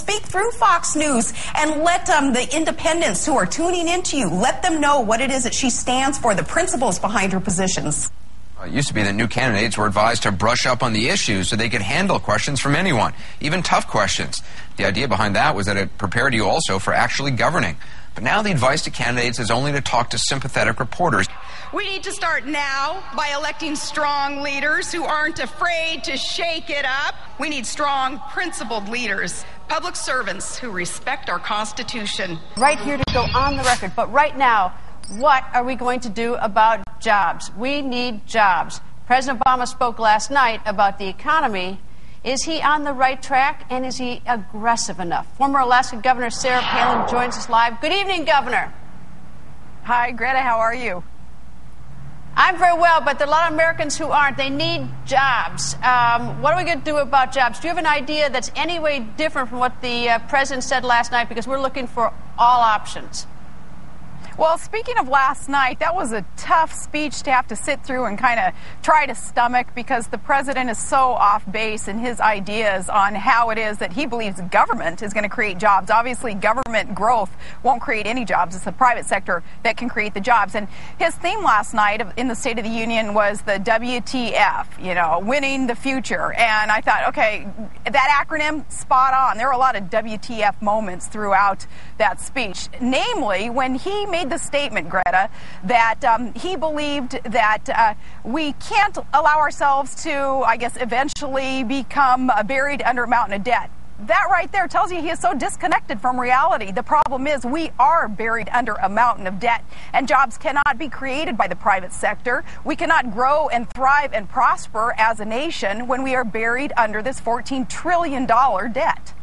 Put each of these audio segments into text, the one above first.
speak through Fox News and let the independents who are tuning into you, let them know what it is that she stands for, the principles behind her positions. It used to be that new candidates were advised to brush up on the issues so they could handle questions from anyone, even tough questions. The idea behind that was that it prepared you also for actually governing. But now the advice to candidates is only to talk to sympathetic reporters. We need to start now by electing strong leaders who aren't afraid to shake it up. We need strong, principled leaders, public servants who respect our Constitution. Right here to go on the record, but right now, what are we going to do about jobs? We need jobs. President Obama spoke last night about the economy. Is he on the right track, and is he aggressive enough? Former Alaska Governor Sarah Palin joins us live. Good evening, Governor. Hi, Greta. How are you? I'm very well, but there are a lot of Americans who aren't. They need jobs. What are we going to do about jobs? Do you have an idea that's any way different from what the president said last night? Because we're looking for all options. Well, speaking of last night, that was a tough speech to have to sit through and kind of try to stomach, because the president is so off base in his ideas on how it is that he believes government is going to create jobs. Obviously, government growth won't create any jobs. It's the private sector that can create the jobs. And his theme last night in the State of the Union was the WTF, you know, winning the future. And I thought, okay, that acronym, spot on. There were a lot of WTF moments throughout that speech. Namely, when he made the statement, Greta, that he believed that we can't allow ourselves to, I guess, eventually become buried under a mountain of debt. That right there tells you he is so disconnected from reality. The problem is we are buried under a mountain of debt, and jobs cannot be created by the private sector. We cannot grow and thrive and prosper as a nation when we are buried under this $14 trillion debt.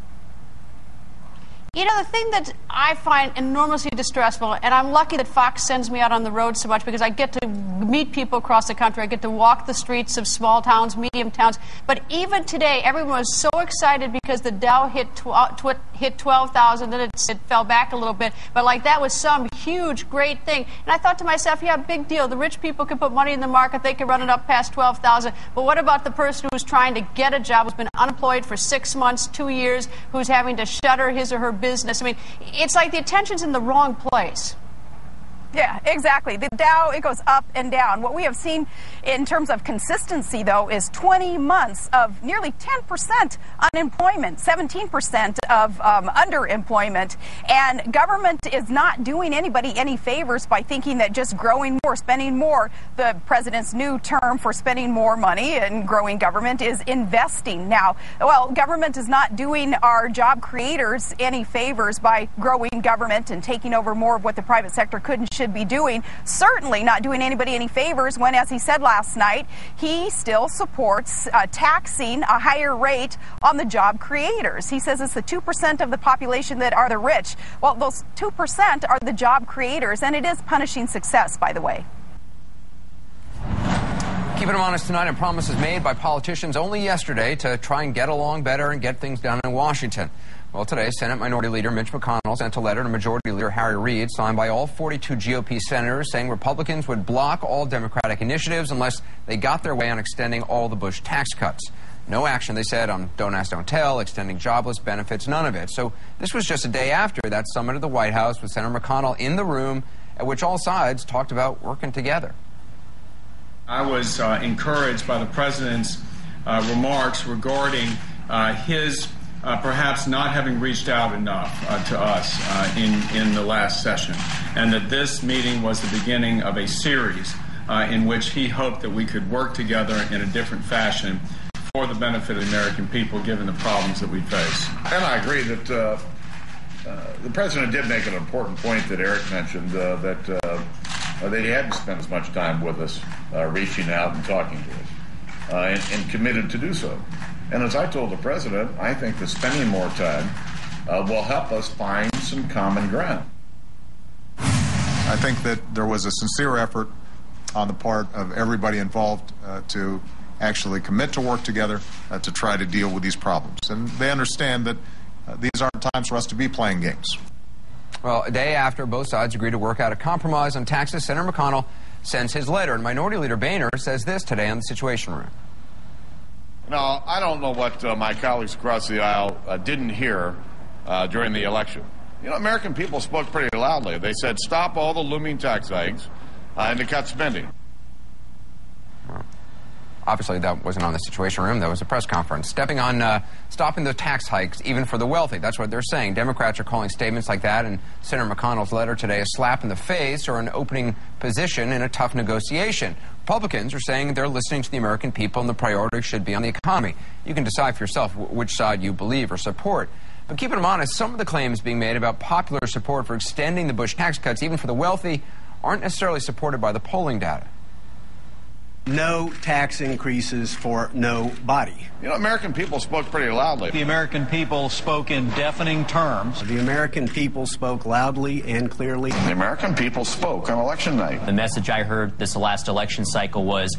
You know, the thing that I find enormously distressful, and I'm lucky that Fox sends me out on the road so much because I get to meet people across the country. I get to walk the streets of small towns, medium towns. But even today, everyone was so excited because the Dow hit 12,000, then it fell back a little bit. But like that was some huge, great thing. And I thought to myself, yeah, big deal. The rich people can put money in the market. They can run it up past 12,000. But what about the person who's trying to get a job, who's been unemployed for 6 months, 2 years, who's having to shutter his or her business? I mean, it's like the attention's in the wrong place. Yeah, exactly. The Dow, it goes up and down. What we have seen in terms of consistency, though, is 20 months of nearly 10% unemployment, 17% of underemployment. And government is not doing anybody any favors by thinking that just growing more, spending more, the president's new term for spending more money and growing government is investing. Now, well, government is not doing our job creators any favors by growing government and taking over more of what the private sector could and should be doing. Certainly not doing anybody any favors when, as he said last night, he still supports taxing a higher rate on the job creators. He says it's the 2% of the population that are the rich. Well, those 2% are the job creators, and it is punishing success, by the way. Keeping them honest tonight, and promises made by politicians only yesterday to try and get along better and get things done in Washington. Well, today, Senate Minority Leader Mitch McConnell sent a letter to Majority Leader Harry Reid, signed by all 42 GOP senators, saying Republicans would block all Democratic initiatives unless they got their way on extending all the Bush tax cuts. No action, they said, on Don't Ask, Don't Tell, extending jobless benefits, none of it. So this was just a day after that summit at the White House with Senator McConnell in the room, at which all sides talked about working together. I was encouraged by the president's remarks regarding his perhaps not having reached out enough to us in the last session, and that this meeting was the beginning of a series in which he hoped that we could work together in a different fashion for the benefit of the American people, given the problems that we face. And I agree that the president did make an important point that Eric mentioned, that he hadn't spent as much time with us, reaching out and talking to us, and committed to do so. And as I told the president, I think that spending more time will help us find some common ground. I think that there was a sincere effort on the part of everybody involved to actually commit to work together to try to deal with these problems. And they understand that these aren't times for us to be playing games. Well, a day after both sides agreed to work out a compromise on taxes, Senator McConnell sends his letter. And Minority Leader Boehner says this today on the Situation Room. Now, I don't know what my colleagues across the aisle didn't hear during the election. You know, American people spoke pretty loudly. They said, stop all the looming tax hikes and to cut spending. Obviously, that wasn't on the Situation Room. That was a press conference. Stopping the tax hikes, even for the wealthy. That's what they're saying. Democrats are calling statements like that, and Senator McConnell's letter today a slap in the face or an opening position in a tough negotiation. Republicans are saying they're listening to the American people and the priority should be on the economy. You can decide for yourself which side you believe or support. But keeping them honest, some of the claims being made about popular support for extending the Bush tax cuts, even for the wealthy, aren't necessarily supported by the polling data. No tax increases for nobody. You know, American people spoke pretty loudly. The American people spoke in deafening terms. The American people spoke loudly and clearly. The American people spoke on election night. The message I heard this last election cycle was,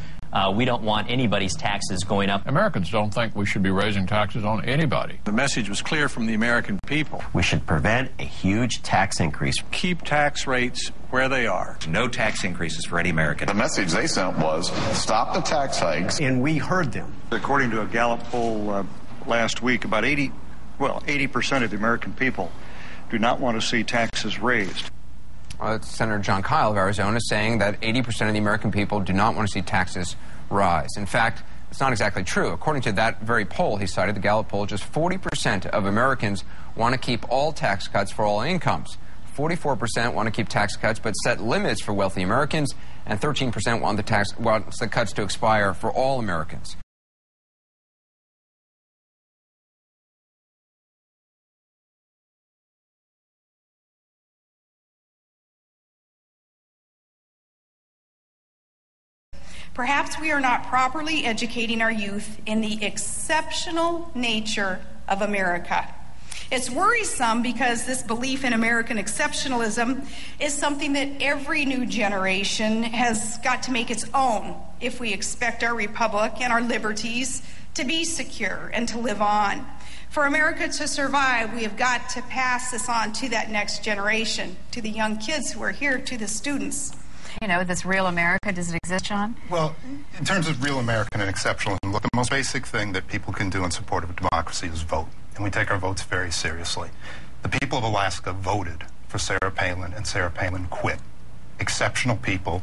we don't want anybody's taxes going up. Americans don't think we should be raising taxes on anybody. The message was clear from the American people. We should prevent a huge tax increase. Keep tax rates where they are. No tax increases for any American. The message they sent was, stop the tax hikes. And we heard them. According to a Gallup poll last week, about 80% of the American people do not want to see taxes raised. Senator John Kyle of Arizona saying that 80% of the American people do not want to see taxes rise. In fact, it's not exactly true. According to that very poll he cited, the Gallup poll, just 40% of Americans want to keep all tax cuts for all incomes. 44% want to keep tax cuts but set limits for wealthy Americans, and 13% want the cuts to expire for all Americans. Perhaps we are not properly educating our youth in the exceptional nature of America. It's worrisome because this belief in American exceptionalism is something that every new generation has got to make its own if we expect our republic and our liberties to be secure and to live on. For America to survive, we have got to pass this on to that next generation, to the young kids who are here, to the students. You know, this real America, does it exist, John? Well, in terms of real American and exceptionalism, look, the most basic thing that people can do in support of democracy is vote. And we take our votes very seriously. The people of Alaska voted for Sarah Palin, and Sarah Palin quit. Exceptional people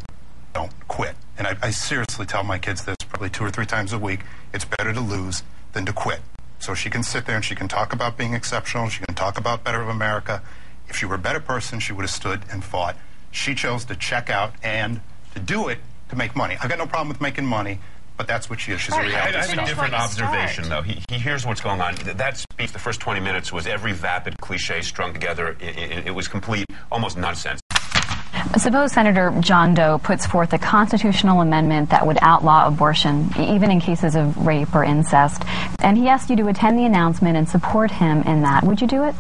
don't quit. And I seriously tell my kids this probably 2 or 3 times a week. It's better to lose than to quit. So she can sit there and she can talk about being exceptional. She can talk about better of America. If she were a better person, she would have stood and fought. She chose to check out and to do it to make money. I've got no problem with making money, but that's what she is. She's a reality I star. have a different observation, though. He hears what's going on. That speech, the first 20 minutes, was every vapid cliche strung together. It was complete, almost nonsense. Suppose Senator John Doe puts forth a constitutional amendment that would outlaw abortion, even in cases of rape or incest, and he asked you to attend the announcement and support him in that. Would you do it?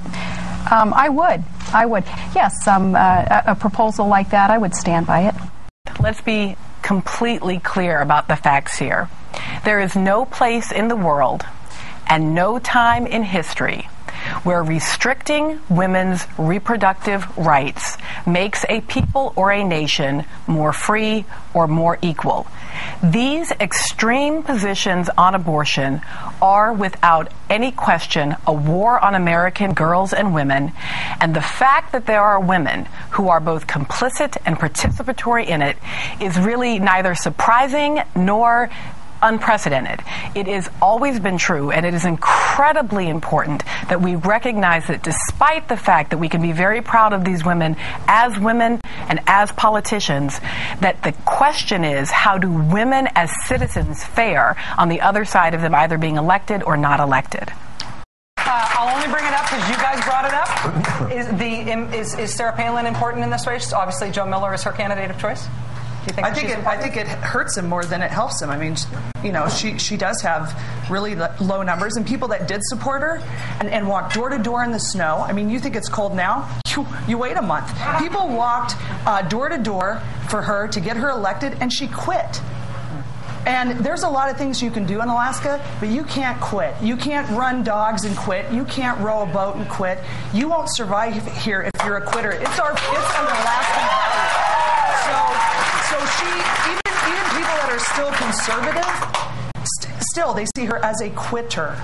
I would. Yes, a proposal like that, I would stand by it. Let's be completely clear about the facts here. There is no place in the world and no time in history where restricting women's reproductive rights makes a people or a nation more free or more equal. These extreme positions on abortion are, without any question, a war on American girls and women, and the fact that there are women who are both complicit and participatory in it is really neither surprising nor unprecedented. It has always been true, and it is incredibly important that we recognize that despite the fact that we can be very proud of these women and as politicians, that the question is, how do women as citizens fare on the other side of them either being elected or not elected? I'll only bring it up because you guys brought it up. Is Sarah Palin important in this race? Obviously, Joe Miller is her candidate of choice. I think it hurts him more than it helps him. I mean, you know, she does have really low numbers, and people that did support her and walked door to door in the snow. I mean, you think it's cold now? You wait a month. People walked door to door for her to get her elected, and she quit. And there's a lot of things you can do in Alaska, but you can't quit. You can't run dogs and quit. You can't row a boat and quit. You won't survive here if you're a quitter. It's an Alaskan value. So even people that are still conservative, still they see her as a quitter.